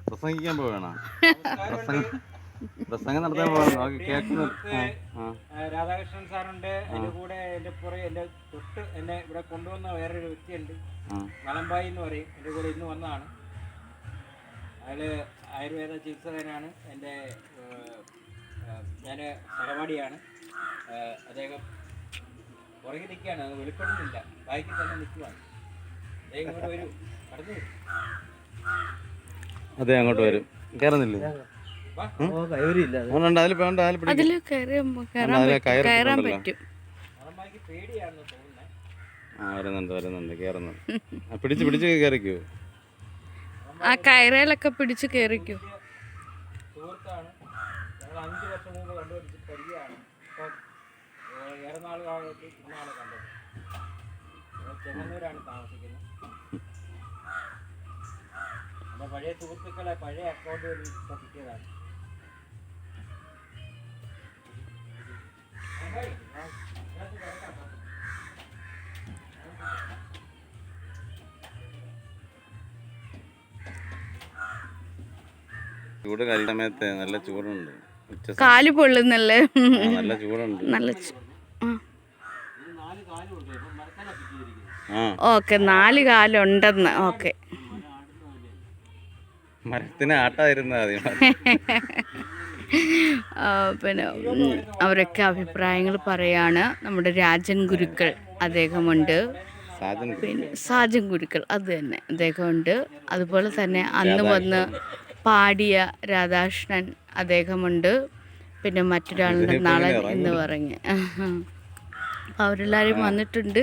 പ്രസംഗിക്കാൻ പോവേണോ? പ്രസംഗം നടത്താൻ പോകണം. കേൾക്കുന്നു. രാധാകൃഷ്ണൻ സാറുണ്ട്, അതിന്റെ കൂടെ എന്റെ പുറകെ എന്റെ തൊട്ട് എന്നെ ഇവിടെ കൊണ്ടുവന്ന വേറൊരു വ്യക്തിയുണ്ട്, മലമ്പായി എന്ന് പറയും, എന്റെ കൂടെ ഇന്ന് വന്നതാണ്. അയാള് ആയുർവേദ ചികിത്സകനാണ്, എൻ്റെ ഞാൻ സഹപാഠിയാണ്. അദ്ദേഹം പുറകെ നിൽക്കുകയാണ്, അത് വെളിപ്പെടുന്നില്ല, ബാക്കി തന്നെ നിൽക്കുവാണ്. അദ്ദേഹം ഇങ്ങോട്ട് വരൂ, കടന്നു വരും. അതെ, അങ്ങോട്ട് വരും. കയറുന്നില്ലേ? പേടിയാണെന്ന് തോന്നുന്നേ. വരുന്നുണ്ട് കയറുന്നുണ്ട്. പിടിച്ച് കയറിക്കോ. ആ കയറയിലൊക്കെ പിടിച്ച് കയറിക്കോ. സുഹൃത്താണ്, ഞങ്ങൾ 5 വർഷം മുമ്പ് കണ്ടുപിടിച്ച് പരിചയമാണ്. ഇപ്പം ഏറെ നാൾ കാലത്ത് ഇന്നാണ് കണ്ടത്. ചെങ്ങന്നൂരാണ് താമസിക്കുന്നത്. എൻ്റെ പഴയ സുഹൃത്തുക്കളെ പഴയ അക്കൗണ്ട് വഴി ഇപ്പം കിട്ടിയതാണ്. ചൂട് കഴിഞ്ഞ സമയത്ത് നല്ല ചൂടുണ്ട്. കാല് പൊള്ളുന്നല്ലേ? നല്ല ചൂടുണ്ട്. ഓക്കെ, 4 കാലുണ്ടെന്ന്. ഓക്കെ, മരത്തിന് ആട്ടായിരുന്ന പിന്നെ അവരൊക്കെ അഭിപ്രായങ്ങൾ പറയാണ്. നമ്മുടെ രാജൻ ഗുരുക്കൾ അദ്ദേഹമുണ്ട്, പിന്നെ സാജൻ ഗുരുക്കൾ അത് തന്നെ അദ്ദേഹമുണ്ട്. അതുപോലെ തന്നെ അന്ന് വന്ന് പാടിയ രാധാകൃഷ്ണൻ അദ്ദേഹമുണ്ട്. പിന്നെ മറ്റൊരാളുടെ നളൻ എന്ന് പറഞ്ഞ്, അപ്പോൾ അവരെല്ലാവരും വന്നിട്ടുണ്ട്.